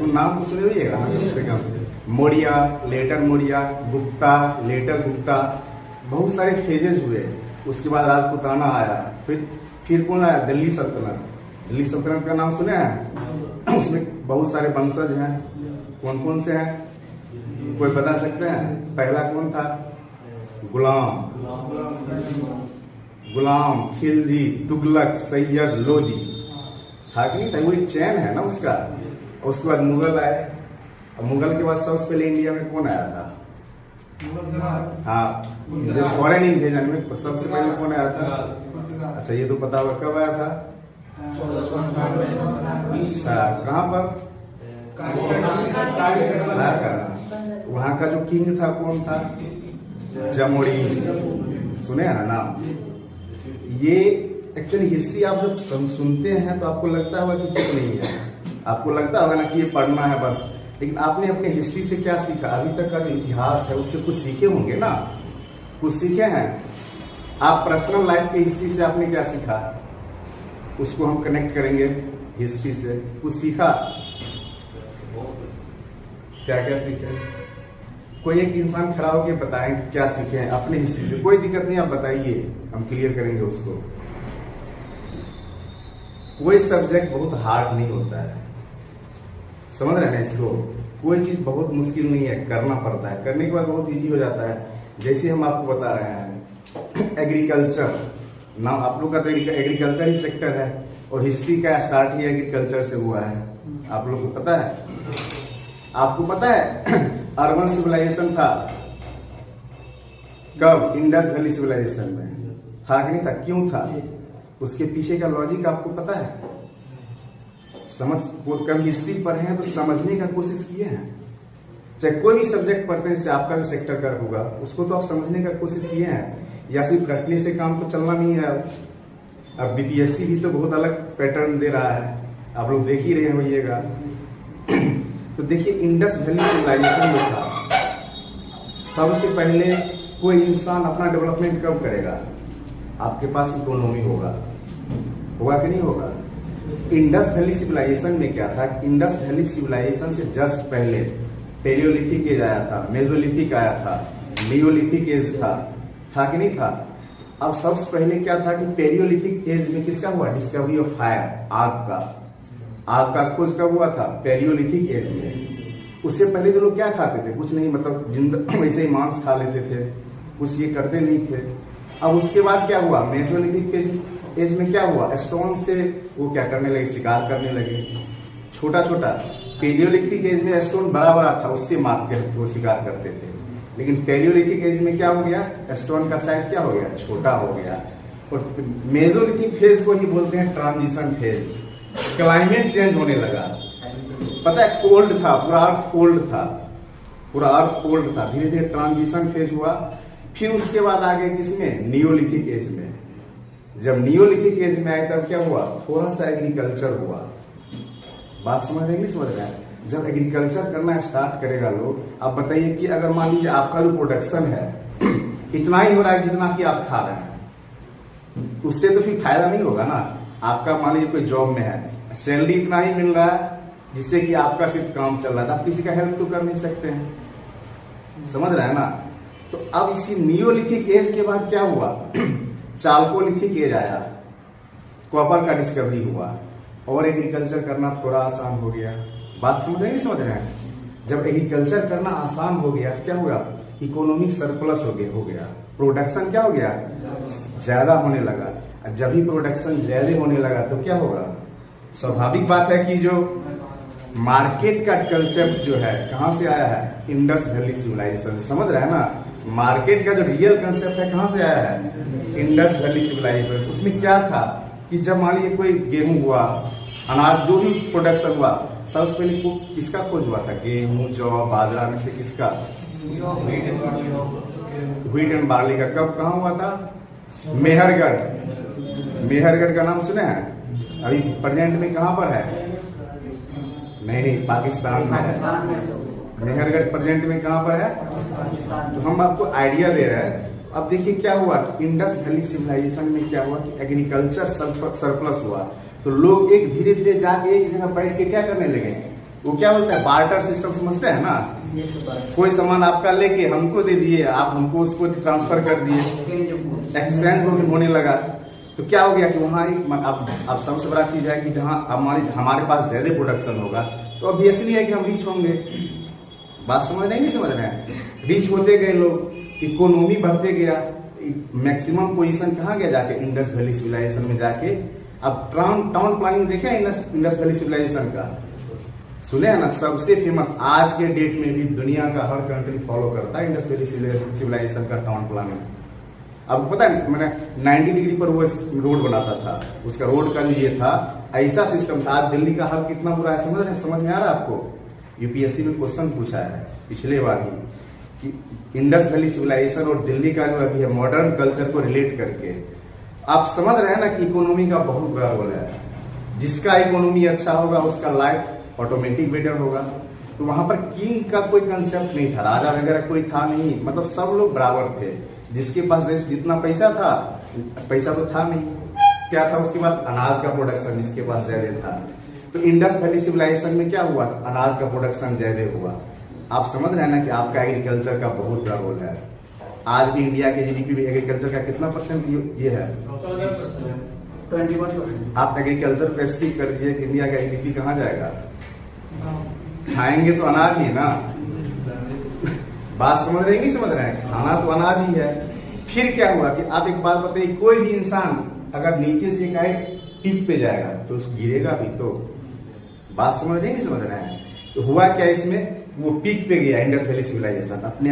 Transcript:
नाम तो सुने होइएगा कम से कम। मौर्य, लेटर मौर्य, गुप्ता, लेटर गुप्ता, बहुत सारे फेजेस हुए। उसके बाद राजपूताना आया, फिर कौन आया? दिल्ली सल्तनत। दिल्ली सल्तनत का नाम सुने हैं? उसमें बहुत सारे वंशज हैं। कौन कौन से हैं, कोई बता सकते हैं? पहला कौन था? गुलाम, खिलजी, तुगलक, सैयद, लोदी, था कि नहीं था? वो एक चैन है ना उसका। और उसके बाद मुगल आए। और मुगल के बाद सबसे पहले इंडिया में कौन आया था? हाँ, जो फॉरेन इन्वेजन में सबसे पहले कौन आया था? अच्छा, ये तो पता होगा कब आया था? अच्छा, कहाँ पर? वहाँ का जो किंग था कौन था? जमोरी, सुने हैं ना नाम? ये एक्चुअली हिस्ट्री आप जब सुनते हैं तो आपको लगता होगा कि कुछ नहीं है, आपको लगता होगा ना कि ये पढ़ना है बस। लेकिन आपने अपने हिस्ट्री से क्या सीखा? अभी तक का जो इतिहास है उससे कुछ सीखे होंगे ना, कुछ सीखे हैं। आप पर्सनल लाइफ के हिस्ट्री से आपने क्या सीखा, उसको हम कनेक्ट करेंगे हिस्ट्री से। कुछ सीखा? क्या क्या सीखे? कोई एक इंसान खड़ा होकर बताएं कि क्या सीखे हैं अपने हिस्ट्री से। कोई दिक्कत नहीं, आप बताइए, हम क्लियर करेंगे उसको। कोई सब्जेक्ट बहुत हार्ड नहीं होता है, समझ रहे हैं ना इसको? कोई चीज बहुत मुश्किल नहीं है, करना पड़ता है, करने के बाद बहुत इजी हो जाता है। जैसे हम आपको बता रहे हैं एग्रीकल्चर, नाम आप लोग का तो एग्रीकल्चर ही सेक्टर है, और हिस्ट्री का स्टार्ट ही एग्रीकल्चर से हुआ है। आप लोग को पता है? आपको पता है अर्बन सिविलाइजेशन था कब? इंडस वैली सिविलाइजेशन में था कि नहीं था? क्यों था? उसके पीछे का लॉजिक आपको पता है? समझ, कभी हिस्ट्री पढ़े हैं तो समझने का कोशिश किए हैं? चाहे कोई भी सब्जेक्ट पढ़ते हैं, जैसे आपका भी सेक्टर का होगा, उसको तो आप समझने का कोशिश किए हैं, या सिर्फ रटने से काम तो चलना नहीं है। अब बीपीएससी भी तो बहुत अलग पैटर्न दे रहा है, आप लोग देख ही रहे होइएगा। तो देखिए, इंडस वैली सिविलाइजेशन में था, सबसे पहले कोई इंसान अपना डेवलपमेंट कब करेगा? आपके पास इकोनॉमी होगा कि नहीं होगा? इंडस वैली सिविलाइजेशन में क्या था? इंडस वैली सिविलाइजेशन से जस्ट पहले पेलियोलिथिक एज आया था, मेसोलिथिक आया था, नियोलिथिक एज था कि नहीं था? अब सबसे पहले क्या था कि पेलियोलिथिक एज में किसका हुआ? डिस्कवरी ऑफ फायर, आग का खोज कब हुआ था? पेलियोलिथिक एज में। उससे पहले तो लोग क्या खाते थे? कुछ नहीं, मतलब वैसे ही मांस खा लेते थे, कुछ ये करते नहीं थे। अब उसके बाद क्या हुआ? मेसोलिथिक एज में क्या हुआ? स्टोन से वो क्या करने लगे? शिकार करने लगे, छोटा छोटा। पेलियोलिथिक एज में स्टोन बड़ा बड़ा था, उससे मार के वो शिकार करते थे। लेकिन पेलियोलिथिक एज में क्या हो गया? स्टोन का साइज क्या हो गया? छोटा हो गया। और मेसोलिथिक फेज को ही बोलते हैं ट्रांजिशन फेज। क्लाइमेट चेंज होने लगा, पता है? कोल्ड था, पूरा अर्थ कोल्ड था, धीरे धीरे ट्रांजिशन फेज हुआ। फिर उसके बाद आगे किसमें? नियोलिथिक एज में। जब नियोलिथिक एज में आए तब क्या हुआ? थोड़ा सा एग्रीकल्चर हुआ। बात समझ रहे हैं नहीं समझ रहे हैं? जब एग्रीकल्चर करना स्टार्ट करेगा लोग, आप बताइए कि अगर मान लीजिए आपका जो प्रोडक्शन है इतना ही हो रहा है जितना कि आप खा रहे हैं, उससे तो फिर फायदा नहीं होगा ना। आपका मान लीजिए कोई जॉब में है, सैलरी इतना ही मिल रहा है जिससे कि आपका सिर्फ काम चल रहा है, आप किसी का हेल्प तो कर नहीं सकते हैं, समझ रहे हैं ना? तो अब इसी नियोलिथिक एज के बाद क्या हुआ? चाल्कोलिथिक एज आया, कॉपर का डिस्कवरी हुआ, और एग्रीकल्चर करना थोड़ा आसान हो गया। बात समझ रहे हैं नहीं समझ रहे हैं? जब एग्रीकल्चर करना आसान हो गया क्या हुआ? इकोनॉमी सरप्लस हो गया, प्रोडक्शन क्या हो गया? ज्यादा होने लगा। जब भी प्रोडक्शन ज्यादा होने लगा तो क्या होगा? स्वाभाविक बात है कि जो मार्केट का कंसेप्ट जो है कहां से आया है? Indus valley civilization. समझ रहे हैं ना? मार्केट का जो रियल कंसेप्ट है कहां से आया है? Indus valley civilization. उसमें क्या था कि जब मान लीजिए कोई गेहूं हुआ, अनाज जो भी प्रोडक्शन हुआ, सबसे पहले किसका खोज हुआ था? गेहूं, जौ, बाजरा में से किसका? व्हीट एंड बार्ली का। कब कहाँ हुआ था? मेहरगढ़ का नाम सुने हैं? अभी प्रेजेंट में कहां पर है? नहीं, पाकिस्तान में है। मेहरगढ़ प्रेजेंट में कहां पर है? तो हम आपको आइडिया दे रहे हैं। अब देखिए क्या हुआ, इंडस वैली सिविलाइजेशन में क्या हुआ कि एग्रीकल्चर सरप्लस हुआ, तो लोग एक धीरे धीरे जाके एक जगह बैठ के क्या करने लगे? वो क्या बोलते हैं, बार्टर सिस्टम समझते हैं ना। कोई सामान आपका लेके हमको दे दिए, आप हमको उसको ट्रांसफर कर दिए, एक्सचेंज होने लगा। तो क्या हो गया कि वहाँ एक अब सबसे बड़ा चीज है कि जहाँ हमारे पास ज्यादा प्रोडक्शन होगा तो ऑब्वियसली है कि हम रीच होंगे। बात समझ नहीं समझ रहे हैं? रीच होते गए लोग, इकोनॉमी बढ़ते गया, मैक्सिमम पोजीशन कहाँ गया जाके, इंडस वैली सिविलाइजेशन में जाके। अब टाउन प्लानिंग देखे इंडस वैली सिविलाइजेशन का, सुने हैं ना, सबसे फेमस आज के डेट में भी दुनिया का हर कंट्री फॉलो करता है इंडस वैली सिविलाइजेशन का टाउन प्लानिंग। अब पता है मैंने 90 डिग्री पर वो रोड बनाता था, उसका रोड का जो ये था ऐसा सिस्टम था। आज दिल्ली का हाल कितना बुरा है समझ में आ रहा है आपको? यूपीएससी में क्वेश्चन पूछा है पिछले बार ही कि इंडस वैली सिविलाइजेशन और दिल्ली का जो अभी है मॉडर्न कल्चर को रिलेट करके आप समझ रहे हैं ना कि इकोनॉमी का बहुत बड़ा रोल है। जिसका इकोनॉमी अच्छा होगा उसका लाइफ ऑटोमेटिक बेटर होगा। तो वहां पर किंग का कोई कंसेप्ट नहीं था, राजा वगैरह कोई था नहीं, मतलब सब लोग बराबर थे। जिसके पास जितना पैसा था, पैसा तो था नहीं, क्या था उसके बाद अनाज का प्रोडक्शन जिसके पास ज्यादा था। तो इंडस वैली सिविलाइजेशन में क्या हुआ, अनाज का प्रोडक्शन ज्यादा हुआ। आप समझ रहे हैं ना कि आपका एग्रीकल्चर का बहुत बड़ा रोल है। आज भी इंडिया के जीडीपी में एग्रीकल्चर का कितना परसेंट ये है? 21%। आप एग्रीकल्चर पे स्पीक कर दीजिए कि इंडिया का जीडीपी कहाँ जाएगा? खाएंगे तो अनाज ही ना। बात समझ रहे हैं नहीं समझ रहे हैं? खाना तो अनाज ही है। फिर क्या हुआ कि आप एक बात बताइए, कोई भी इंसान अगर नीचे से एक टिप पे जाएगा तो उसको गिरेगा भी। तो बात समझ रहे हैं नहीं समझ रहे हैं? तो हुआ क्या इसमें, वो पीक पे गया इंडस वैली सिविलाइजेशन अपने